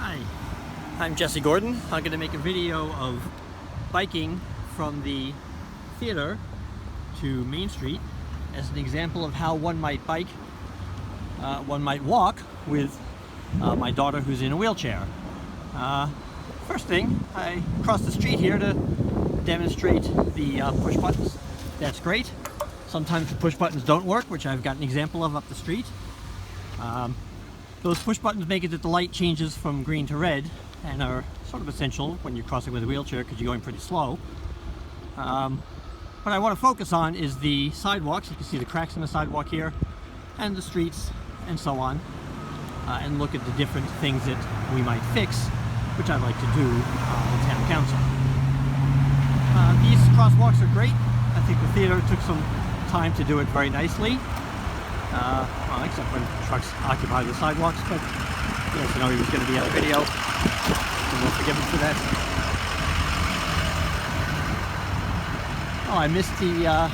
Hi, I'm Jesse Gordon. I'm going to make a video of biking from the theater to Main Street as an example of how one might bike, one might walk with my daughter who's in a wheelchair. First thing, I crossed the street here to demonstrate the push buttons. That's great. Sometimes the push buttons don't work, which I've got an example of up the street. Those push buttons make it that the light changes from green to red and are sort of essential when you're crossing with a wheelchair because you're going pretty slow. What I want to focus on is the sidewalks. You can see the cracks in the sidewalk here, and the streets, and so on, and look at the different things that we might fix, which I'd like to do on the town council. These crosswalks are great. I think the theater took some time to do it very nicely. Well, except when trucks occupy the sidewalks, but yes, I know he was going to be on a video, and we'll forgive him for that. Oh, I missed the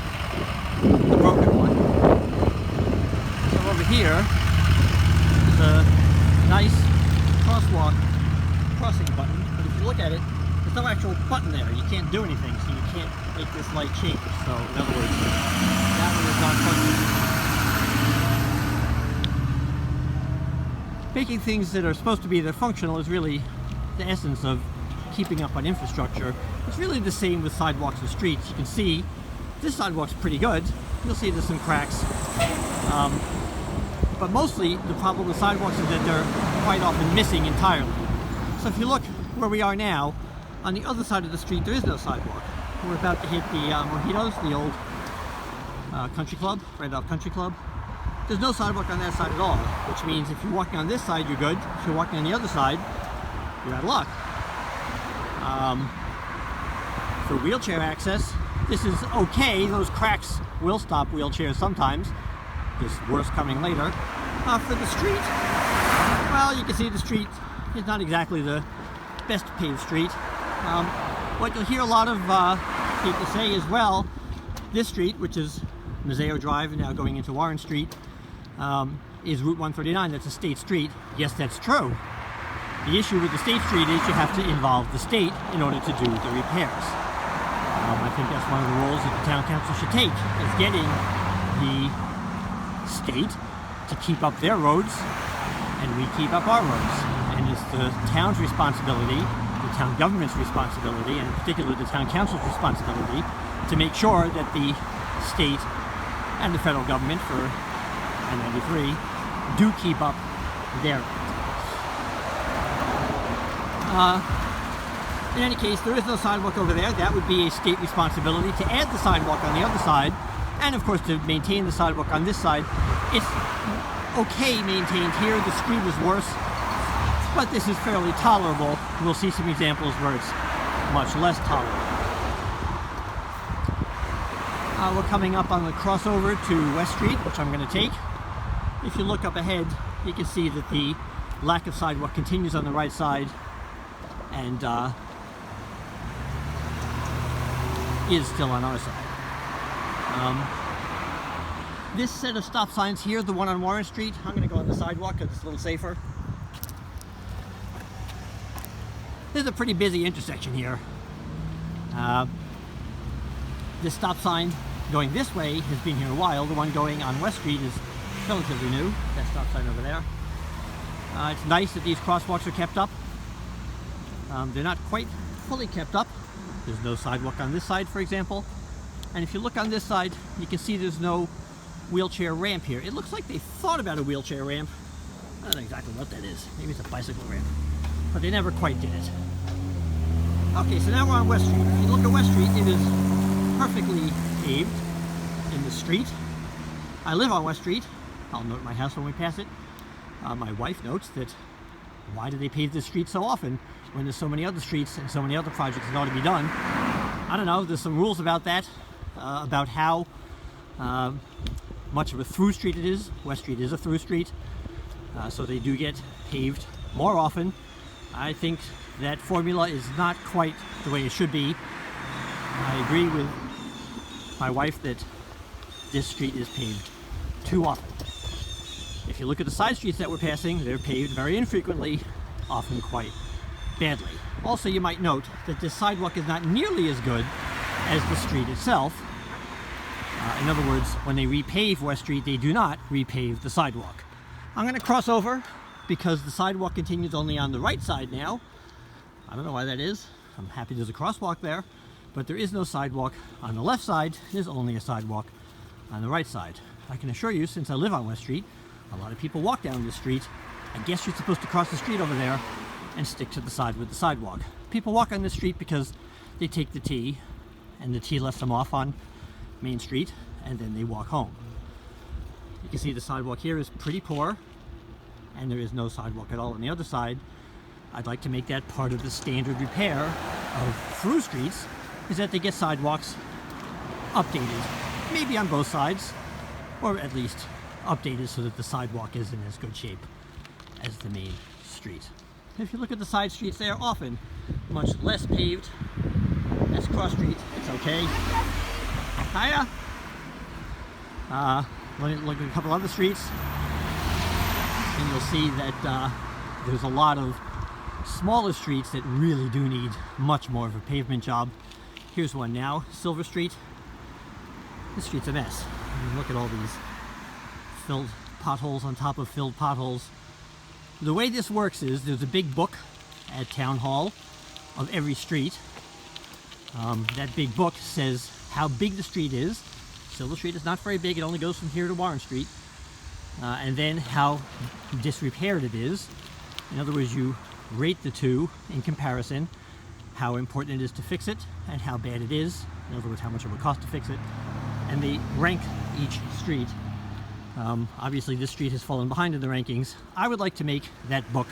broken one. So over here is a nice crosswalk crossing button, but if you look at it, there's no actual button there. You can't do anything, so you can't make this light change. So, in other words, that one is not functioning. Making things that are supposed to be functional is really the essence of keeping up on infrastructure. It's really the same with sidewalks and streets. You can see this sidewalk's pretty good. You'll see there's some cracks. But mostly the problem with sidewalks is that they're quite often missing entirely. So if you look where we are now, on the other side of the street there is no sidewalk. We're about to hit the Mojitos, the old country club, Randolph Country Club. There's no sidewalk on that side at all, which means if you're walking on this side, you're good. If you're walking on the other side, you're out of luck. For wheelchair access, this is okay. Those cracks will stop wheelchairs sometimes. There's worse coming later. For the street, well, you can see the street is not exactly the best paved street. What you'll hear a lot of people say as well, this street, which is Museo Drive and now going into Warren Street, is Route 139. That's a state street. Yes, that's true. The issue with the state street is you have to involve the state in order to do the repairs. I think that's one of the roles that the town council should take, is getting the state to keep up their roads and we keep up our roads. And it's the town's responsibility, the town government's responsibility, and in particular the town council's responsibility to make sure that the state and the federal government for I-93 do keep up their end. In any case, there is no sidewalk over there. That would be a state responsibility to add the sidewalk on the other side, and of course to maintain the sidewalk on this side. It's okay maintained here. The street is worse, but this is fairly tolerable. We'll see some examples where it's much less tolerable. We're coming up on the crossover to West Street, which I'm going to take. If you look up ahead, you can see that the lack of sidewalk continues on the right side and is still on our side. This set of stop signs here, the one on Warren Street, I'm going to go on the sidewalk because it's a little safer. There's a pretty busy intersection here. This stop sign going this way has been here a while. The one going on West Street is relatively new. That stop sign over there. It's nice that these crosswalks are kept up. They're not quite fully kept up. There's no sidewalk on this side, for example. And if you look on this side, you can see there's no wheelchair ramp here. It looks like they thought about a wheelchair ramp. I don't know exactly what that is. Maybe it's a bicycle ramp. But they never quite did it. Okay, so now we're on West Street. If you look at West Street, it is perfectly paved in the street. I live on West Street. I'll note my house when we pass it. My wife notes that why do they pave this street so often when there's so many other streets and so many other projects that ought to be done? I don't know. There's some rules about that, about how much of a through street it is. West Street is a through street, so they do get paved more often. I think that formula is not quite the way it should be. I agree with my wife that this street is paved too often. If you look at the side streets that we're passing, they're paved very infrequently often quite badly. Also, you might note that this sidewalk is not nearly as good as the street itself. In other words, when they repave West Street, they do not repave the sidewalk. I'm going to cross over because the sidewalk continues only on the right side now. I don't know why that is. I'm happy there's a crosswalk there, but there is no sidewalk on the left side. There's only a sidewalk on the right side. I can assure you, since I live on West Street, a lot of people walk down this street. I guess you're supposed to cross the street over there and stick to the side with the sidewalk. People walk on this street because they take the T, and the T lets them off on Main Street, and then they walk home. You can see the sidewalk here is pretty poor, and there is no sidewalk at all on the other side. I'd like to make that part of the standard repair of through streets, is that they get sidewalks updated, maybe on both sides, or at least updated so that the sidewalk is in as good shape as the main street. If you look at the side streets, they are often much less paved. That's cross street, it's okay. Hiya! Look at a couple other streets, and you'll see that there's a lot of smaller streets that really do need much more of a pavement job. Here's one now, Silver Street. This street's a mess. I mean, look at all these filled potholes on top of filled potholes. The way this works is there's a big book at Town Hall of every street. That big book says how big the street is. Silver Street is not very big, it only goes from here to Warren Street. And then how disrepaired it is. In other words, you rate the two in comparison, how important it is to fix it and how bad it is. In other words, how much it would cost to fix it. And they rank each street. Obviously this street has fallen behind in the rankings. I would like to make that book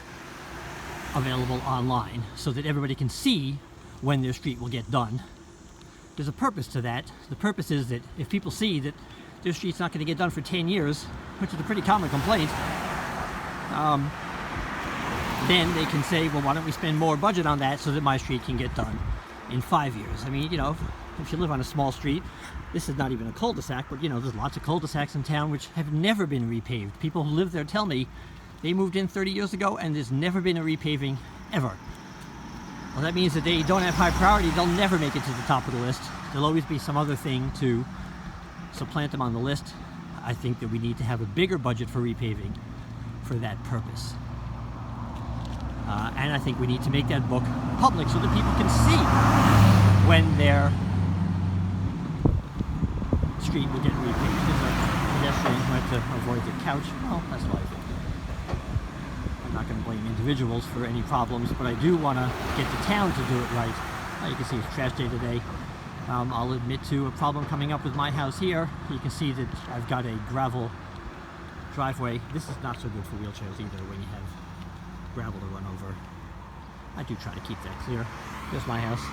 available online so that everybody can see when their street will get done. There's a purpose to that. The purpose is that if people see that their street's not going to get done for 10 years, which is a pretty common complaint, then they can say, well, why don't we spend more budget on that so that my street can get done in 5 years. I mean, you know, if you live on a small street, this is not even a cul-de-sac, but you know, there's lots of cul-de-sacs in town which have never been repaved. People who live there tell me they moved in 30 years ago and there's never been a repaving ever. Well, that means that they don't have high priority. They'll never make it to the top of the list. There'll always be some other thing to supplant them on the list. I think that we need to have a bigger budget for repaving for that purpose. And I think we need to make that book public so that people can see when their street will get repaved. There's a pedestrian who had to avoid the couch. Well, that's life. I'm not going to blame individuals for any problems, but I do want to get the town to do it right. You can see it's trash day today. I'll admit to a problem coming up with my house here. You can see that I've got a gravel driveway. This is not so good for wheelchairs either when you have gravel to run over. I do try to keep that clear. There's my house.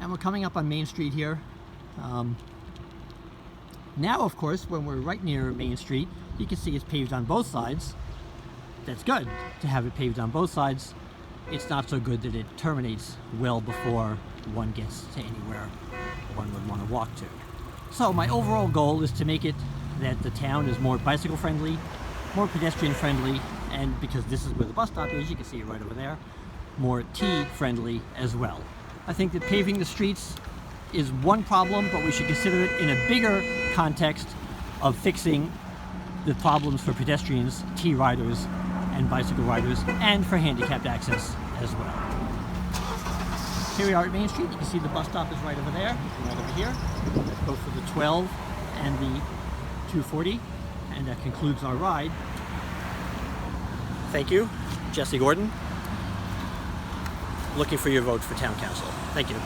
And we're coming up on Main Street here. Now, of course, when we're right near Main Street, you can see it's paved on both sides. That's good to have it paved on both sides. It's not so good that it terminates well before one gets to anywhere one would want to walk to. So my overall goal is to make it that the town is more bicycle friendly, more pedestrian friendly, and because this is where the bus stop is, you can see it right over there, more T friendly as well. I think that paving the streets is one problem, but we should consider it in a bigger context of fixing the problems for pedestrians, T riders, and bicycle riders, and for handicapped access as well. Here we are at Main Street. You can see the bus stop is right over there, right over here. Both for the 12 and the 240, and that concludes our ride. Thank you, Jesse Gordon. Looking for your vote for Town Council. Thank you.